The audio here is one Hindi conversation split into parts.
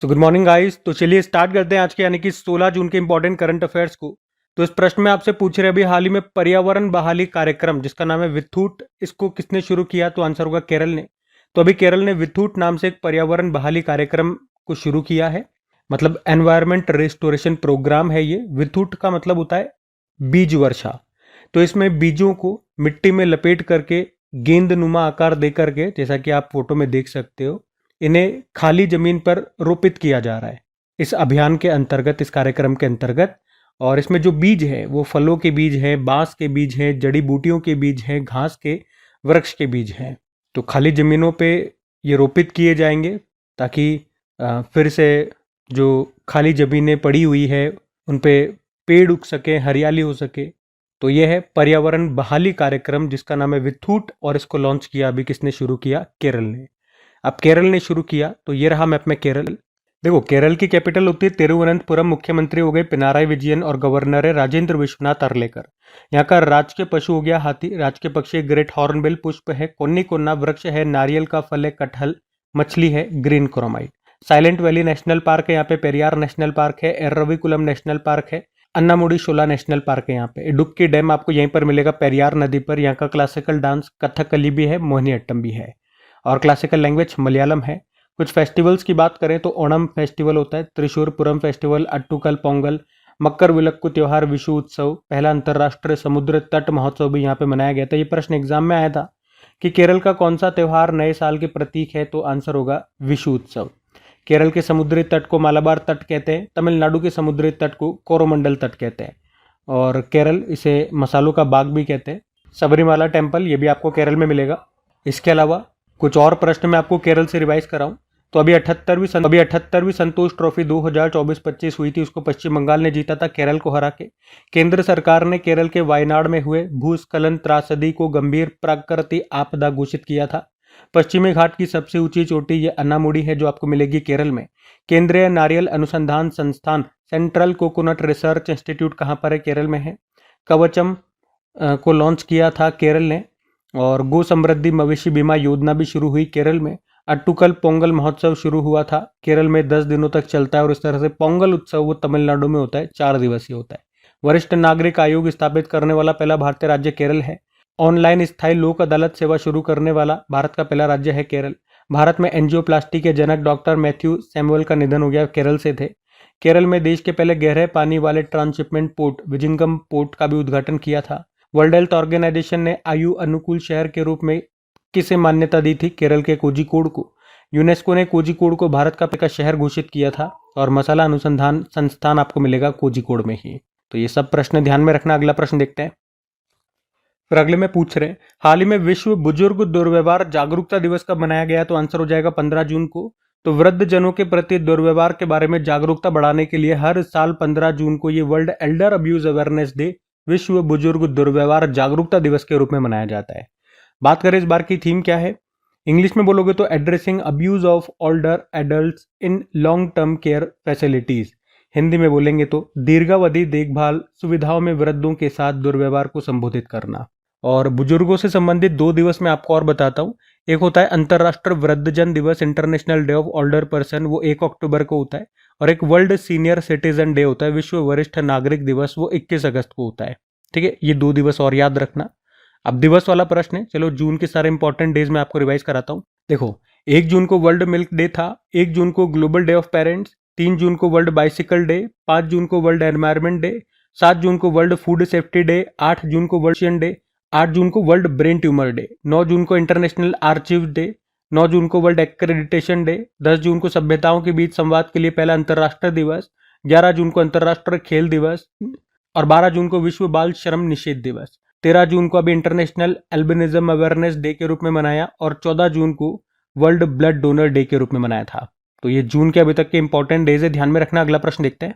तो गुड मॉर्निंग गाइस। तो चलिए स्टार्ट करते हैं आज के यानी कि 16 जून के इंपॉर्टेंट करंट अफेयर्स को। तो इस प्रश्न में आपसे पूछ रहे अभी हाल ही में पर्यावरण बहाली कार्यक्रम जिसका नाम है विथूट, इसको किसने शुरू किया? तो आंसर होगा केरल ने। तो अभी केरल ने विथूट नाम से एक पर्यावरण बहाली कार्यक्रम को शुरू किया है। मतलब एनवायरमेंट रिस्टोरेशन प्रोग्राम है ये। विथूट का मतलब होता है बीज वर्षा। तो इसमें बीजों को मिट्टी में लपेट करके गेंद नुमा आकार दे करके, जैसा कि आप फोटो में देख सकते हो, इन्हें खाली जमीन पर रोपित किया जा रहा है इस अभियान के अंतर्गत, इस कार्यक्रम के अंतर्गत। और इसमें जो बीज है वो फलों के बीज हैं, बांस के बीज हैं, जड़ी बूटियों के बीज हैं, घास के वृक्ष के बीज हैं। तो खाली जमीनों पे ये रोपित किए जाएंगे ताकि फिर से जो खाली जमीनें पड़ी हुई है उन पे पेड़ उग सके, हरियाली हो सके। तो यह है पर्यावरण बहाली कार्यक्रम जिसका नाम है विथूट, और इसको लॉन्च किया अभी किसने शुरू किया? केरल ने। अब केरल ने शुरू किया तो ये रहा मैप में केरल। देखो केरल की कैपिटल होती है तिरुवनंतपुरम। मुख्यमंत्री हो गए पिनाराई विजयन और गवर्नर है राजेंद्र विश्वनाथ अर्लेकर। यहाँ का राजकीय पशु हो गया हाथी, राजकीय पक्षी ग्रेट हॉर्नबिल, पुष्प है कोन्नी कोन्ना, वृक्ष है नारियल का फल है कटहल, मछली है green chromite. Silent valley national park है यहाँ पे, पेरियार नेशनल पार्क है, एर्रविकुलम नेशनल पार्क है, अन्नामुडी शोला नेशनल पार्क है यहाँ पे। इडुक्की डैम आपको यहीं पर मिलेगा पेरियार नदी पर। यहाँ का क्लासिकल डांस कथकली भी है, मोहिनीअट्टम भी है, और क्लासिकल लैंग्वेज मलयालम है। कुछ फेस्टिवल्स की बात करें तो ओणम फेस्टिवल होता है, त्रिशूरपुरम फेस्टिवल, अट्टुकल पोंगल, मकर विलक्कु त्योहार, विशु उत्सव, पहला अंतर्राष्ट्रीय समुद्र तट महोत्सव भी यहाँ पे मनाया गया था। ये प्रश्न एग्जाम में आया था कि केरल का कौन सा त्योहार नए साल के प्रतीक है? तो आंसर होगा विशु उत्सव। केरल के समुद्री तट को मालाबार तट कहते हैं, तमिलनाडु के समुद्री तट को कोरोमंडल तट कहते हैं, और केरल इसे मसालों का बाग भी कहते हैं। सबरीमाला टेम्पल ये भी आपको केरल में मिलेगा। इसके अलावा कुछ और प्रश्न मैं आपको केरल से रिवाइज कराऊं तो अभी 78वीं संतोष ट्रॉफी 2024-25 हुई थी, उसको पश्चिम बंगाल ने जीता था केरल को हरा के। केंद्र सरकार ने केरल के वायनाड में हुए भूस्खलन त्रासदी को गंभीर प्राकृतिक आपदा घोषित किया था। पश्चिमी घाट की सबसे ऊंची चोटी ये अन्नामुडी है जो आपको मिलेगी केरल में। केंद्रीय नारियल अनुसंधान संस्थान सेंट्रल कोकोनट रिसर्च इंस्टीट्यूट कहाँ पर है? केरल में है। कवचम को लॉन्च किया था केरल ने, और गो समृद्धि मवेशी बीमा योजना भी शुरू हुई केरल में। अट्टुकल पोंगल महोत्सव शुरू हुआ था केरल में, 10 दिनों तक चलता है। और इस तरह से पोंगल उत्सव वो तमिलनाडु में होता है, 4 दिवसीय होता है। वरिष्ठ नागरिक आयोग स्थापित करने वाला पहला भारतीय राज्य केरल है। ऑनलाइन स्थायी लोक अदालत सेवा शुरू करने वाला भारत का पहला राज्य है केरल। भारत में एंजियोप्लास्टी के जनक डॉक्टर मैथ्यू सैमुअल का निधन हो गया, केरल से थे। केरल में देश के पहले गहरे पानी वाले ट्रांसशिपमेंट पोर्ट विजिंगम पोर्ट का भी उद्घाटन किया था। वर्ल्ड हेल्थ ऑर्गेनाइजेशन ने आयु अनुकूल शहर के रूप में किसे मान्यता दी थी? केरल के कोझिकोड को। यूनेस्को ने कोझिकोड को भारत का शहर घोषित किया था, और मसाला अनुसंधान संस्थान आपको मिलेगा कोझिकोड में ही। तो ये सब प्रश्न ध्यान में रखना। अगला प्रश्न देखते हैं। फिर अगले में पूछ रहे हैं हाल ही में विश्व बुजुर्ग दुर्व्यवहार जागरूकता दिवस कब मनाया गया? तो आंसर हो जाएगा 15 जून को। तो वृद्ध जनों के प्रति दुर्व्यवहार के बारे में जागरूकता बढ़ाने के लिए हर साल 15 जून को ये world Elder abuse awareness day, विश्व बुजुर्ग दुर्व्यवहार जागरूकता दिवस के रूप में मनाया जाता है। बात करें इस बार की थीम क्या है, इंग्लिश में बोलोगे तो addressing abuse of older adults in long term care facilities. Hindi में बोलेंगे तो दीर्घावधि देखभाल सुविधाओं में वृद्धों के साथ दुर्व्यवहार को संबोधित करना। और बुजुर्गों से संबंधित 2 दिवस मैं आपको और बताता हूँ। एक होता है अंतर्राष्ट्रीय वृद्धजन दिवस, international day of older person, वो 1 अक्टूबर को होता है। और एक वर्ल्ड सीनियर सिटीजन डे होता है, विश्व वरिष्ठ नागरिक दिवस, वो 21 अगस्त को होता है। ठीक है, ये 2 दिवस और याद रखना। अब दिवस वाला प्रश्न है, चलो जून के सारे इंपॉर्टेंट डेज में आपको रिवाइज कराता हूँ। देखो 1 जून को वर्ल्ड मिल्क डे था, 1 जून को ग्लोबल डे ऑफ पेरेंट्स, 3 जून को वर्ल्ड बाइसिकल डे, 5 जून को वर्ल्ड एनवायरमेंट डे, 7 जून को वर्ल्ड फूड सेफ्टी डे, 8 जून को वर्ल्ड ओशियन डे, 8 जून को वर्ल्ड ब्रेन ट्यूमर डे, 9 जून को इंटरनेशनल आर्चिव डे, 9 जून को वर्ल्ड एक्रेडिटेशन डे, 10 जून को सभ्यताओं के बीच संवाद के लिए पहला अंतर्राष्ट्रीय दिवस, 11 जून को अंतर्राष्ट्रीय खेल दिवस, और 12 जून को विश्व बाल श्रम निषेध दिवस। 13 जून को अभी इंटरनेशनल एल्बिनिज्म अवेयरनेस डे के रूप में मनाया, और 14 जून को वर्ल्ड ब्लड डोनर डे के रूप में मनाया था। तो ये जून के अभी तक के इंपॉर्टेंट डेज है, ध्यान में रखना। अगला प्रश्न देखते हैं।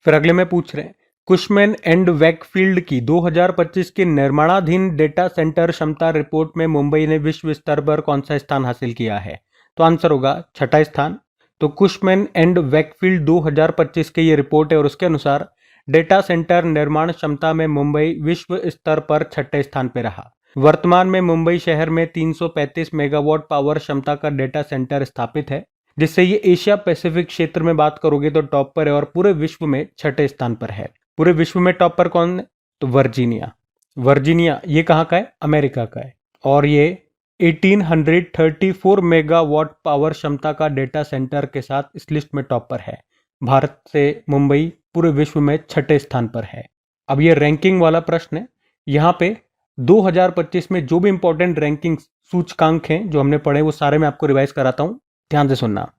फिर अगले में पूछ रहे हैं कुशमैन एंड वैकफील्ड की 2025 की निर्माणाधीन डेटा सेंटर क्षमता रिपोर्ट में मुंबई ने विश्व स्तर पर कौन सा स्थान हासिल किया है? तो आंसर होगा 6ठा स्थान। तो कुशमैन एंड वैकफील्ड 2025 की ये रिपोर्ट है, और उसके अनुसार डेटा सेंटर निर्माण क्षमता में मुंबई विश्व स्तर पर 6ठे स्थान पर रहा। वर्तमान में मुंबई शहर में 335 मेगावाट पावर क्षमता का डेटा सेंटर स्थापित है। जिससे ये एशिया पैसिफिक क्षेत्र में बात करोगे तो टॉप पर है और पूरे विश्व में छठे स्थान पर है। पूरे विश्व में टॉप पर कौन है? तो वर्जीनिया। वर्जीनिया ये कहाँ का है? अमेरिका का है। और ये 1834 मेगावाट पावर क्षमता का डेटा सेंटर के साथ इस लिस्ट में टॉप पर है। भारत से मुंबई पूरे विश्व में छठे स्थान पर है। अब ये रैंकिंग वाला प्रश्न है। यहाँ पे 2025 में जो भी इंपॉर्टेंट रैंकिंग सूचकांक हैं जो हमने पढ़े वो सारे मैं आपको रिवाइज कराता हूँ, ध्यान से सुनना।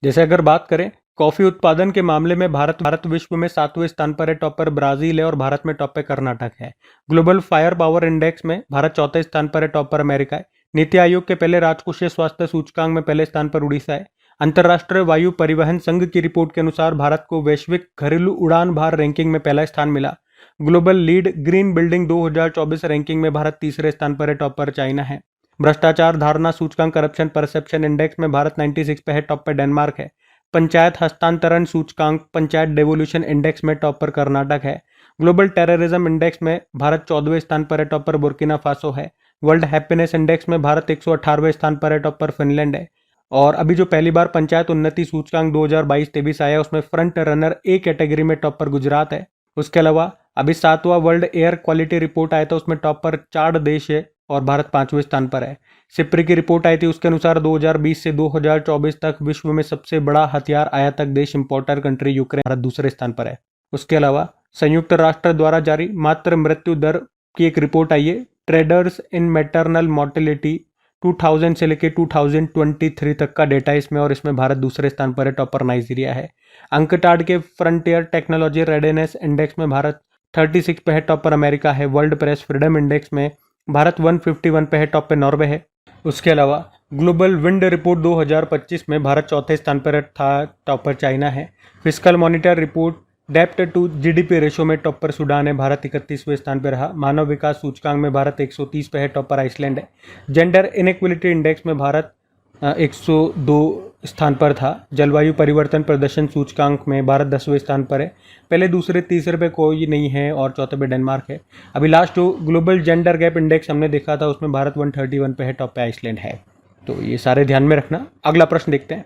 जैसे अगर बात करें कॉफी उत्पादन के मामले में भारत विश्व में 7वें स्थान पर है, टॉप पर ब्राजील है और भारत में टॉप पे कर्नाटक है। ग्लोबल फायर पावर इंडेक्स में भारत चौथे स्थान पर है, टॉप पर अमेरिका है। नीति आयोग के पहले राजकोषीय स्वास्थ्य सूचकांक में पहले स्थान पर उड़ीसा है। अंतर्राष्ट्रीय वायु परिवहन संघ की रिपोर्ट के अनुसार भारत को वैश्विक घरेलू उड़ान भार रैंकिंग में पहला स्थान मिला। Global lead green building 2024 ranking में भारत तीसरे स्थान पर है, टॉप पर चाइना है। भ्रष्टाचार धारणा सूचकांक करप्शन परसेप्शन इंडेक्स में भारत 96 पे है, टॉप पर डेनमार्क है। पंचायत हस्तांतरण सूचकांक पंचायत डेवोल्यूशन इंडेक्स में टॉप पर कर्नाटक है। ग्लोबल टेररिज्म इंडेक्स में भारत 14वें स्थान पर है, टॉप पर बुर्किना फासो है। वर्ल्ड हैप्पीनेस इंडेक्स में भारत 118वें स्थान पर है, टॉप पर फिनलैंड है। और अभी जो पहली बार पंचायत उन्नति सूचकांक 2022-23 आया उसमें फ्रंट रनर ए कैटेगरी में टॉप पर गुजरात है। उसके अलावा अभी 7वां वर्ल्ड एयर क्वालिटी रिपोर्ट आया था, उसमें टॉप पर 4 देश है और भारत 5वें स्थान पर है। सिप्री की रिपोर्ट आई थी, उसके अनुसार 2020 से 2024 तक विश्व में सबसे बड़ा हथियार आयातक देश इंपोर्टर कंट्री यूक्रेन, भारत दूसरे स्थान पर है। उसके अलावा संयुक्त राष्ट्र द्वारा जारी मातृ मृत्यु दर की एक रिपोर्ट आई है, ट्रेडर्स इन मैटरनल मॉर्टेलिटी 2000 से लेकर 2023 तक का डेटा इसमें, और इसमें भारत दूसरे स्थान पर है, टॉप पर नाइजीरिया है। अंकटाड के फ्रंटियर टेक्नोलॉजी रेडीनेस इंडेक्स में भारत 36 पे है, टॉप पर अमेरिका है। वर्ल्ड प्रेस फ्रीडम इंडेक्स में भारत 151 पे है, टॉप पे नॉर्वे है। उसके अलावा ग्लोबल विंड रिपोर्ट 2025 में भारत चौथे स्थान पर था, टॉप पर चाइना है। फिस्कल मॉनिटर रिपोर्ट डेप्ट टू जीडीपी रेशो में टॉप पर सूडान है, भारत 31वें स्थान पर रहा। मानव विकास सूचकांक में भारत 130 पे है, टॉप पर आइसलैंड है। जेंडर इनइक्वलिटी इंडेक्स में भारत 102 स्थान पर था। जलवायु परिवर्तन प्रदर्शन सूचकांक में भारत 10वें स्थान पर है। पहले दूसरे तीसरे पे कोई नहीं है और चौथे पे डेनमार्क है। अभी लास्ट जो ग्लोबल जेंडर गैप इंडेक्स हमने देखा था उसमें भारत 131 पे है, टॉप पे आइसलैंड है। तो ये सारे ध्यान में रखना। अगला प्रश्न देखते हैं।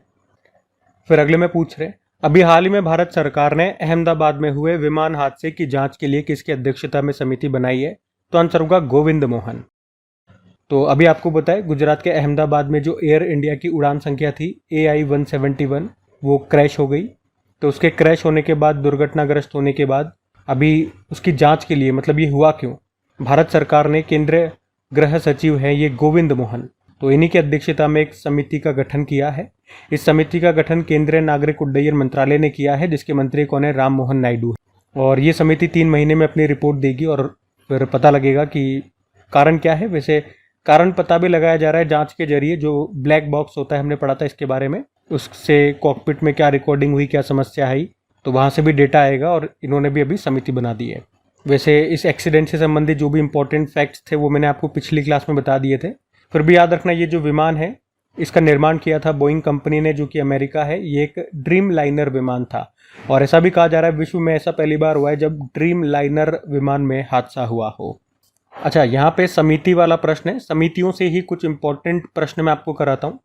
फिर अगले में पूछ रहे, अभी हाल ही में भारत सरकार ने अहमदाबाद में हुए विमान हादसे की जांच के लिए किसकी अध्यक्षता में समिति बनाई है? तो आंसर होगा गोविंद मोहन। तो अभी आपको बताएं, गुजरात के अहमदाबाद में जो एयर इंडिया की उड़ान संख्या थी AI-171 वो क्रैश हो गई। तो उसके क्रैश होने के बाद, दुर्घटनाग्रस्त होने के बाद अभी उसकी जांच के लिए, मतलब ये हुआ क्यों, भारत सरकार ने केंद्रीय गृह सचिव हैं ये गोविंद मोहन, तो इन्हीं की अध्यक्षता में एक समिति का गठन किया है। इस समिति का गठन केंद्रीय नागरिक उड्डयन मंत्रालय ने किया है, जिसके मंत्री कौन है? राम मोहन नायडू। और ये समिति 3 महीने में अपनी रिपोर्ट देगी और फिर पता लगेगा कि कारण क्या है। वैसे कारण पता भी लगाया जा रहा है जांच के जरिए, जो ब्लैक बॉक्स होता है हमने पढ़ा था इसके बारे में, उससे कॉकपिट में क्या रिकॉर्डिंग हुई, क्या समस्या आई, तो वहाँ से भी डेटा आएगा और इन्होंने भी अभी समिति बना दी है। वैसे इस एक्सीडेंट से संबंधित जो भी इंपॉर्टेंट फैक्ट्स थे वो मैंने आपको पिछली क्लास में बता दिए थे। फिर भी याद रखना, ये जो विमान है इसका निर्माण किया था बोइंग कंपनी ने, जो कि अमेरिका है। ये एक ड्रीम लाइनर विमान था और ऐसा भी कहा जा रहा है विश्व में ऐसा पहली बार हुआ है जब ड्रीम लाइनर विमान में हादसा हुआ हो। अच्छा, यहाँ पे समिति वाला प्रश्न है, समितियों से ही कुछ इंपॉर्टेंट प्रश्न मैं आपको कराता हूँ।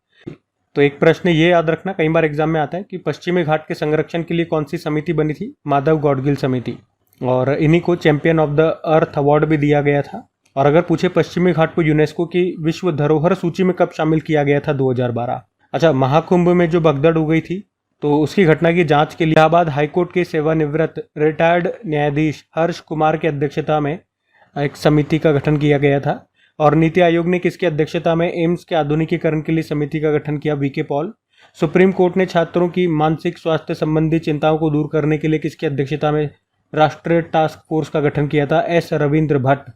तो एक प्रश्न ये याद रखना, कई बार एग्जाम में आता है कि पश्चिमी घाट के संरक्षण के लिए कौन सी समिति बनी थी? माधव गौडगिल समिति। और इन्हीं को champion of the earth award भी दिया गया था। और अगर पूछे पश्चिमी घाट को यूनेस्को की विश्व धरोहर सूची में कब शामिल किया गया था? 2012। अच्छा, महाकुंभ में जो भगदड़ हो गई थी तो उसकी घटना की जांच के लिए इलाहाबाद हाईकोर्ट के सेवानिवृत्त रिटायर्ड न्यायाधीश हर्ष कुमार की अध्यक्षता में एक समिति का गठन किया गया था। और नीति आयोग ने किसकी अध्यक्षता में एम्स के आधुनिकीकरण के लिए समिति का गठन किया? VK Paul. सुप्रीम कोर्ट ने छात्रों की मानसिक स्वास्थ्य संबंधी चिंताओं को दूर करने के लिए किसकी अध्यक्षता में राष्ट्रीय टास्क फोर्स का गठन किया था? S रविंद्र भट्ट।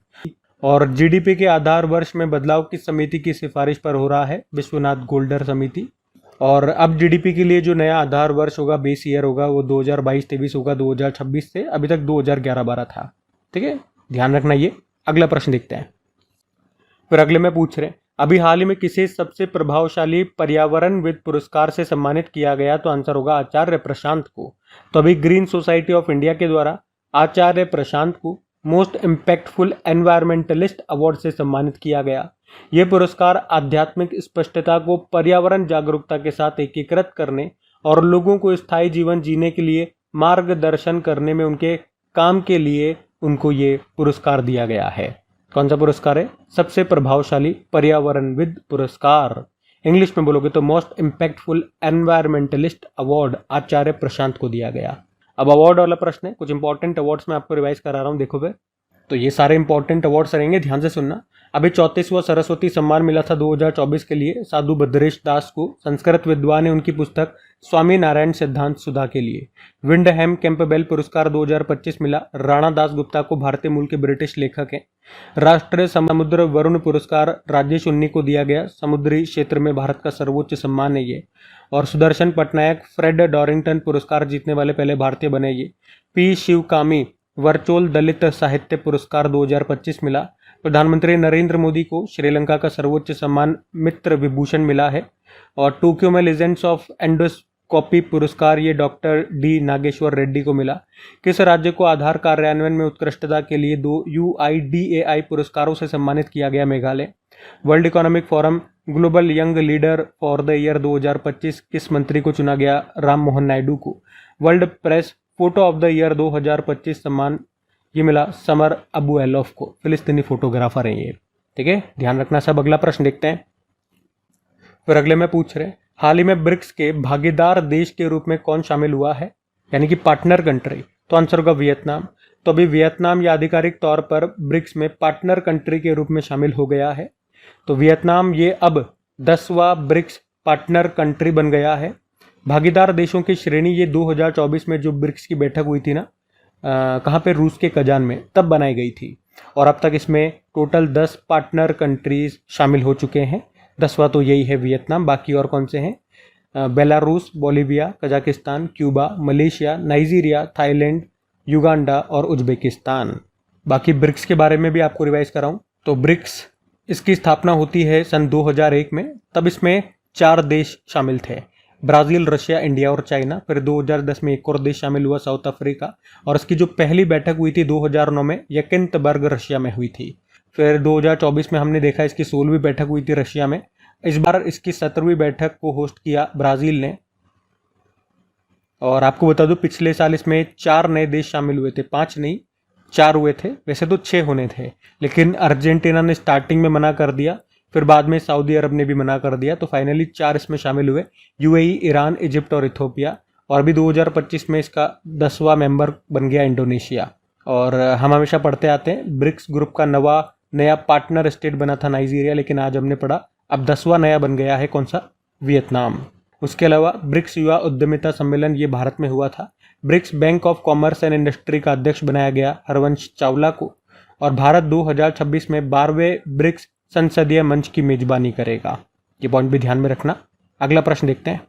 और GDP के आधार वर्ष में बदलाव किस समिति की सिफारिश पर हो रहा है? विश्वनाथ गोल्डर समिति। और अब GDP के लिए जो नया आधार वर्ष होगा, बेस ईयर होगा, वो 2022-23 होगा, 2026 से। अभी तक 2011-12 था। ठीक है, ध्यान रखना ये। अगला प्रश्न देखते हैं। फिर अगले में पूछ रहे, अभी हाल ही में किसे सबसे प्रभावशाली पर्यावरणविद पुरस्कार से सम्मानित किया गया? तो आंसर होगा आचार्य प्रशांत को। तो अभी ग्रीन सोसाइटी ऑफ इंडिया के द्वारा आचार्य प्रशांत को मोस्ट इम्पैक्टफुल एनवायरमेंटलिस्ट अवार्ड से सम्मानित किया गया। ये पुरस्कार आध्यात्मिक स्पष्टता को पर्यावरण जागरूकता के साथ एकीकृत करने और लोगों को स्थायी जीवन जीने के लिए मार्गदर्शन करने में उनके काम के लिए उनको ये पुरस्कार दिया गया है। कौन सा पुरस्कार है? सबसे प्रभावशाली पर्यावरणविद पुरस्कार। इंग्लिश में बोलोगे तो मोस्ट इम्पैक्टफुल एनवायरमेंटलिस्ट अवार्ड आचार्य प्रशांत को दिया गया। अब अवार्ड वाला प्रश्न है, कुछ इंपॉर्टेंट अवार्ड्स मैं आपको रिवाइज करा रहा हूँ, देखो बे। तो ये सारे इंपॉर्टेंट अवार्ड्स रहेंगे, ध्यान से सुनना। अभी 34वां सरस्वती सम्मान मिला था 2024 के लिए साधु भद्रेश दास को, संस्कृत विद्वान है, उनकी पुस्तक स्वामी नारायण सिद्धांत सुधा के लिए। विंडहैम कैंपबेल पुरस्कार 2025 मिला राणा दास गुप्ता को, भारतीय मूल के ब्रिटिश लेखक हैं। राष्ट्रीय समुद्र वरुण पुरस्कार राजेश उन्नी को दिया गया, समुद्री क्षेत्र में भारत का सर्वोच्च सम्मान है ये। और सुदर्शन पटनायक फ्रेड डॉरिंगटन पुरस्कार जीतने वाले पहले भारतीय बने ये। पी शिवकामी वर्चुअल दलित साहित्य पुरस्कार 2025 मिला। प्रधानमंत्री नरेंद्र मोदी को श्रीलंका का सर्वोच्च सम्मान मित्र विभूषण मिला है। और टोक्यो में लीजेंड्स ऑफ एंडोस्कोपी पुरस्कार ये डॉक्टर डी नागेश्वर रेड्डी को मिला। किस राज्य को आधार कार्यान्वयन में उत्कृष्टता के लिए 2 UIDAI पुरस्कारों से सम्मानित किया गया? Meghalaya. World economic forum global young leader for the year 2025 किस मंत्री को चुना गया? राम मोहन नायडू को। World press photo of the year 2025 सम्मान ये मिला समर अबू एलोफ को, फिलिस्तीनी फोटोग्राफर हैं ये। ठीक है, ध्यान रखना सब। अगला प्रश्न देखते हैं। फिर अगले में पूछ रहे, हाल ही में ब्रिक्स के भागीदार देश के रूप में कौन शामिल हुआ है, यानी कि पार्टनर कंट्री? तो आंसर होगा वियतनाम। तो अभी वियतनाम या आधिकारिक तौर पर ब्रिक्स में पार्टनर कंट्री के रूप में शामिल हो गया है। तो वियतनाम ये अब 10वां ब्रिक्स पार्टनर कंट्री बन गया है। भागीदार देशों की श्रेणी ये 2024 में जो ब्रिक्स की बैठक हुई थी ना, कहाँ पे? रूस के कजान में, तब बनाई गई थी। और अब तक इसमें टोटल 10 पार्टनर कंट्रीज शामिल हो चुके हैं। 10वां तो यही है वियतनाम। बाकी और कौन से हैं? Belarus, Bolivia, Kazakhstan, Cuba, Malaysia, Nigeria, Thailand, Uganda और उज्बेकिस्तान। बाकी ब्रिक्स के बारे में भी आपको रिवाइज कराऊं तो ब्रिक्स इसकी स्थापना होती है सन 2001 में। तब इसमें 4 देश शामिल थे, ब्राज़ील, रशिया, इंडिया और चाइना। फिर 2010 में एक और देश शामिल हुआ, साउथ अफ्रीका। और इसकी जो पहली बैठक हुई थी 2009 में, यकेंतबर्ग रशिया में हुई थी। फिर 2024 में हमने देखा इसकी 16वीं बैठक हुई थी रशिया में। इस बार इसकी 17वीं बैठक को होस्ट किया ब्राज़ील ने। और आपको बता दूं, पिछले साल इसमें 4 नए देश शामिल हुए थे, 5 नहीं 4 हुए थे, वैसे तो 6 होने थे, लेकिन अर्जेंटीना ने स्टार्टिंग में मना कर दिया, फिर बाद में सऊदी अरब ने भी मना कर दिया, तो फाइनली 4 इसमें शामिल हुए, UAE, ईरान, इजिप्ट और इथोपिया। और अभी 2025 में इसका 10वां मेंबर बन गया इंडोनेशिया। और हम हमेशा पढ़ते आते हैं ब्रिक्स ग्रुप का नया पार्टनर स्टेट बना था नाइजीरिया, लेकिन आज हमने पढ़ा अब 10वां नया बन गया है, कौन सा? वियतनाम। उसके अलावा ब्रिक्स युवा उद्यमिता सम्मेलन ये भारत में हुआ था। BRICS bank of commerce and industry का अध्यक्ष बनाया गया हरवंश चावला को। और भारत 2026 में 12वें ब्रिक्स संसदीय मंच की मेजबानी करेगा। ये पॉइंट भी ध्यान में रखना। अगला प्रश्न देखते हैं।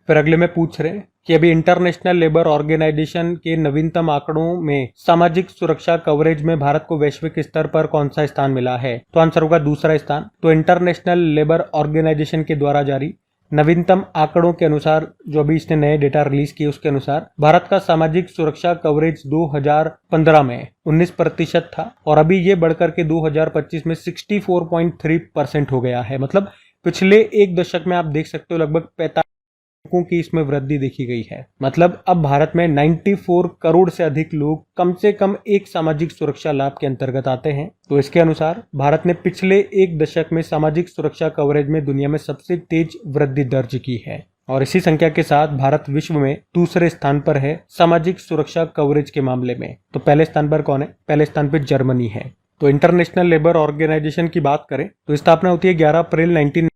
फिर अगले में पूछ रहे हैं कि अभी इंटरनेशनल लेबर ऑर्गेनाइजेशन के नवीनतम आंकड़ों में सामाजिक सुरक्षा कवरेज में भारत को वैश्विक स्तर पर कौन सा स्थान मिला है? तो आंसर होगा दूसरा स्थान। तो इंटरनेशनल लेबर ऑर्गेनाइजेशन के द्वारा जारी नवीनतम आंकड़ों के अनुसार, जो अभी इसने नए डेटा रिलीज किए उसके अनुसार, भारत का सामाजिक सुरक्षा कवरेज 2015 में 19% था और अभी ये बढ़कर के 2025 में 64.3% हो गया है। मतलब पिछले एक दशक में आप देख सकते हो लगभग 45 की इसमें वृद्धि देखी गई है। मतलब अब भारत में 94 करोड़ से अधिक लोग कम से कम एक सामाजिक सुरक्षा लाभ के अंतर्गत आते हैं। तो इसके अनुसार भारत ने पिछले एक दशक में सामाजिक सुरक्षा कवरेज में दुनिया में सबसे तेज वृद्धि दर्ज की है। और इसी संख्या के साथ भारत विश्व में दूसरे स्थान पर है सामाजिक सुरक्षा कवरेज के मामले में। तो पहले स्थान पर कौन है? पहले स्थान पर जर्मनी है। तो इंटरनेशनल लेबर ऑर्गेनाइजेशन की बात करें तो स्थापना होती है 11 अप्रैल 19,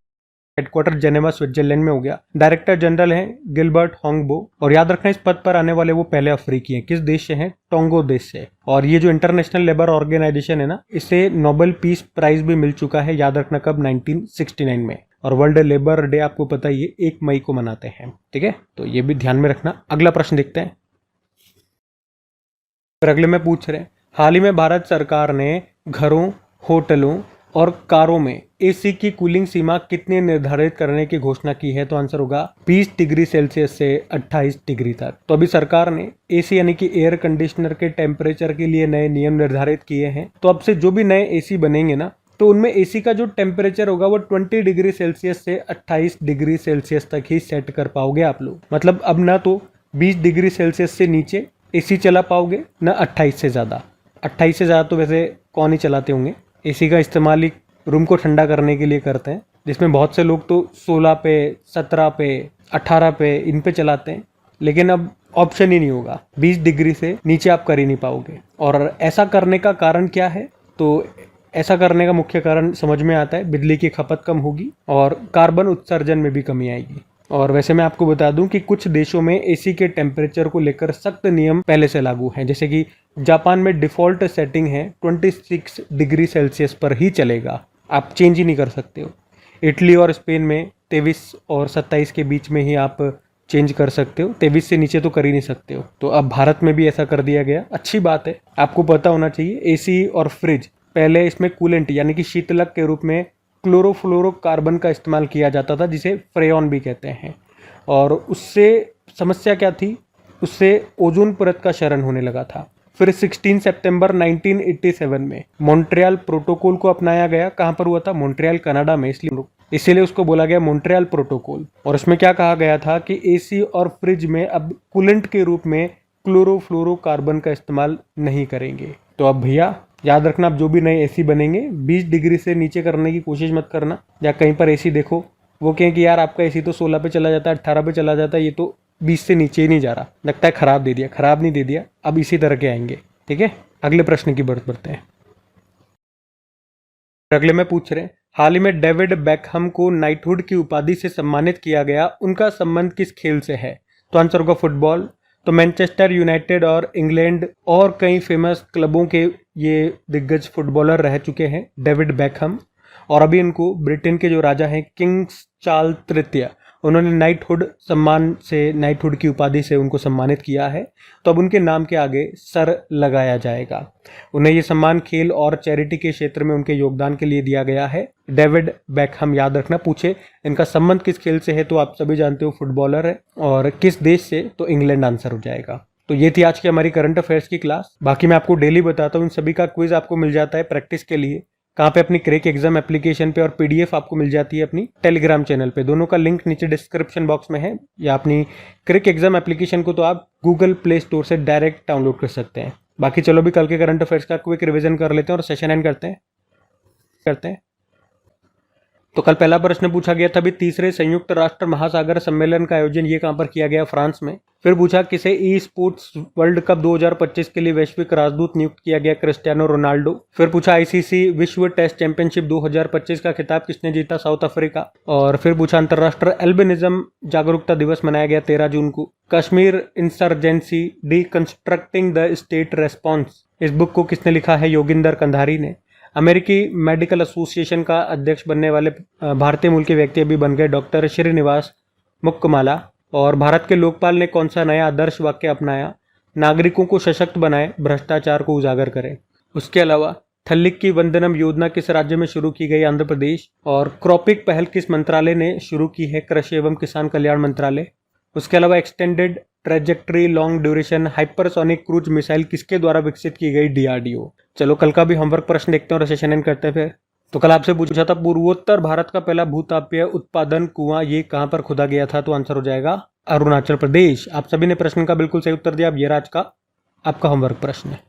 हेडक्वार्टर जेनेवा स्विट्जरलैंड में हो गया। डायरेक्टर जनरल हैं गिलबर्ट होंगबो। और याद रखना इस पद पर आने वाले वो पहले अफ्रीकी हैं। किस देश से हैं? टोंगो देश से। और ये जो इंटरनेशनल लेबर ऑर्गेनाइजेशन है ना, इसे नोबेल पीस प्राइज भी मिल चुका है। याद रखना कब? 1969 में। और वर्ल्ड लेबर डे आपको पता ही है 1 मई को मनाते हैं। ठीक है, तो ये भी ध्यान में रखना। अगला प्रश्न देखते हैं। फिर अगले में पूछ रहे हैं, हाल ही में भारत सरकार ने घरों, होटलों, और कारों में एसी की कूलिंग सीमा कितने निर्धारित करने की घोषणा की है? तो आंसर होगा 20 डिग्री सेल्सियस से 28 डिग्री तक। तो अभी सरकार ने एसी यानी कि एयर कंडीशनर के टेम्परेचर के लिए नए नियम निर्धारित किए हैं। तो अब से जो भी नए एसी बनेंगे ना, तो उनमें एसी का जो टेम्परेचर होगा वो 20 डिग्री सेल्सियस से 28 डिग्री सेल्सियस तक ही सेट कर पाओगे आप लोग। मतलब अब ना तो 20 डिग्री सेल्सियस से नीचे एसी चला पाओगे, ना 28 से ज़्यादा। 28 से ज़्यादा तो वैसे कौन ही चलाते होंगे। एसी का इस्तेमाल ही रूम को ठंडा करने के लिए करते हैं, जिसमें बहुत से लोग तो 16 पे, 17 पे, 18 पे इन पे चलाते हैं। लेकिन अब ऑप्शन ही नहीं होगा, 20 डिग्री से नीचे आप कर ही नहीं पाओगे। और ऐसा करने का कारण क्या है? तो ऐसा करने का मुख्य कारण समझ में आता है, बिजली की खपत कम होगी और कार्बन उत्सर्जन में भी कमी आएगी। और वैसे मैं आपको बता दूं कि कुछ देशों में एसी के टेम्परेचर को लेकर सख्त नियम पहले से लागू हैं। जैसे कि जापान में डिफ़ॉल्ट सेटिंग है 26 डिग्री सेल्सियस पर ही चलेगा, आप चेंज ही नहीं कर सकते हो। इटली और स्पेन में 23 और 27 के बीच में ही आप चेंज कर सकते हो, 23 से नीचे तो कर ही नहीं सकते हो। तो अब भारत में भी ऐसा कर दिया गया, अच्छी बात है। आपको पता होना चाहिए एसी और फ्रिज, पहले इसमें कूलेंट यानी कि शीतलक के रूप में क्लोरोफ्लोरोकार्बन का इस्तेमाल किया जाता था, जिसे फ्रेयॉन भी कहते हैं। और उससे समस्या क्या थी? उससे ओजोन परत का क्षरण होने लगा था। फिर 16 सितंबर 1987 में मॉन्ट्रियल प्रोटोकॉल को अपनाया गया। कहाँ पर हुआ था? मॉन्ट्रियल, कनाडा में। इसीलिए उसको बोला गया मॉन्ट्रियल प्रोटोकॉल। और उसमें क्या कहा गया था कि एसी और फ्रिज में अब कूलेंट के रूप में क्लोरोफ्लोरोकार्बन का इस्तेमाल नहीं करेंगे। तो अब भैया याद रखना, अब जो भी नए एसी बनेंगे 20 डिग्री से नीचे करने की कोशिश मत करना। या कहीं पर एसी देखो वो कहें कि यार आपका एसी तो 16 पे चला जाता है, 18 पे चला जाता है, ये तो 20 से नीचे ही नहीं जा रहा, लगता है खराब दे दिया। खराब नहीं दे दिया, अब इसी तरह के आएंगे। ठीक है, अगले प्रश्न की बढ़ते हैं। अगले में पूछ रहे हैं, हाल ही में डेविड बेकहम को नाइटहुड की उपाधि से सम्मानित किया गया, उनका संबंध किस खेल से है? तो आंसर होगा फुटबॉल। तो मैनचेस्टर यूनाइटेड और इंग्लैंड और कई फेमस क्लबों के ये दिग्गज फुटबॉलर रह चुके हैं डेविड बेकहम। और अभी इनको ब्रिटेन के जो राजा हैं किंग्स चार्ल्स तृतीय, उन्होंने नाइटहुड सम्मान से, नाइटहुड की उपाधि से उनको सम्मानित किया है। तो अब उनके नाम के आगे सर लगाया जाएगा। उन्हें ये सम्मान खेल और चैरिटी के क्षेत्र में उनके योगदान के लिए दिया गया है। डेविड बेकहम, याद रखना, पूछे इनका संबंध किस खेल से है तो आप सभी जानते हो फुटबॉलर है। और किस देश से? तो इंग्लैंड आंसर हो जाएगा। तो ये थी आज की हमारी करंट अफेयर्स की क्लास। बाकी मैं आपको डेली बताता हूँ, इन सभी का क्विज आपको मिल जाता है प्रैक्टिस के लिए। कहाँ पे? अपनी क्रैक एग्जाम एप्लीकेशन पे, और पीडीएफ आपको मिल जाती है अपनी टेलीग्राम चैनल पे। दोनों का लिंक नीचे डिस्क्रिप्शन बॉक्स में है। या अपनी क्रैक एग्जाम एप्लीकेशन को तो आप गूगल प्ले स्टोर से डायरेक्ट डाउनलोड कर सकते हैं। बाकी चलो भी कल के करंट अफेयर्स का क्विक रिवीजन कर लेते हैं और सेशन एंड करते हैं। तो कल पहला प्रश्न पूछा गया था भी, तीसरे संयुक्त राष्ट्र महासागर सम्मेलन का आयोजन ये कहां पर किया गया? फ्रांस में। फिर पूछा, किसे ई स्पोर्ट्स वर्ल्ड कप 2025 के लिए वैश्विक राजदूत नियुक्त किया गया? Cristiano Ronaldo. फिर पूछा, आईसीसी विश्व टेस्ट चैंपियनशिप 2025 का खिताब किसने जीता? South Africa. और फिर पूछा, अंतर्राष्ट्रीय एल्बिनिज्म जागरूकता दिवस मनाया गया 13 जून को। Kashmir insurgency deconstructing the state response, इस बुक को किसने लिखा है? योगिंदर कंधारी ने। अमेरिकी मेडिकल एसोसिएशन का अध्यक्ष बनने वाले भारतीय मूल के व्यक्ति अभी बन गए डॉक्टर श्रीनिवास मुक्कमाला। और भारत के लोकपाल ने कौन सा नया आदर्श वाक्य अपनाया? नागरिकों को सशक्त बनाए, भ्रष्टाचार को उजागर करें। उसके अलावा थल्लिक की वंदनम योजना किस राज्य में शुरू की गई? आंध्र प्रदेश। और क्रॉपिक पहल किस मंत्रालय ने शुरू की है? कृषि एवं किसान कल्याण मंत्रालय। उसके अलावा extended trajectory long duration hypersonic cruise missile किसके द्वारा विकसित की गई? डीआरडीओ। चलो कल का भी होमवर्क प्रश्न देखते हैं और सेशन एंड करते हैं फिर। तो कल आपसे पूछा था, पूर्वोत्तर भारत का पहला भूतापीय उत्पादन कुआं ये कहां पर खोदा गया था? तो आंसर हो जाएगा अरुणाचल प्रदेश। आप सभी ने प्रश्न का बिल्कुल सही उत्तर दिया। अब ये आज का आपका होमवर्क प्रश्न है।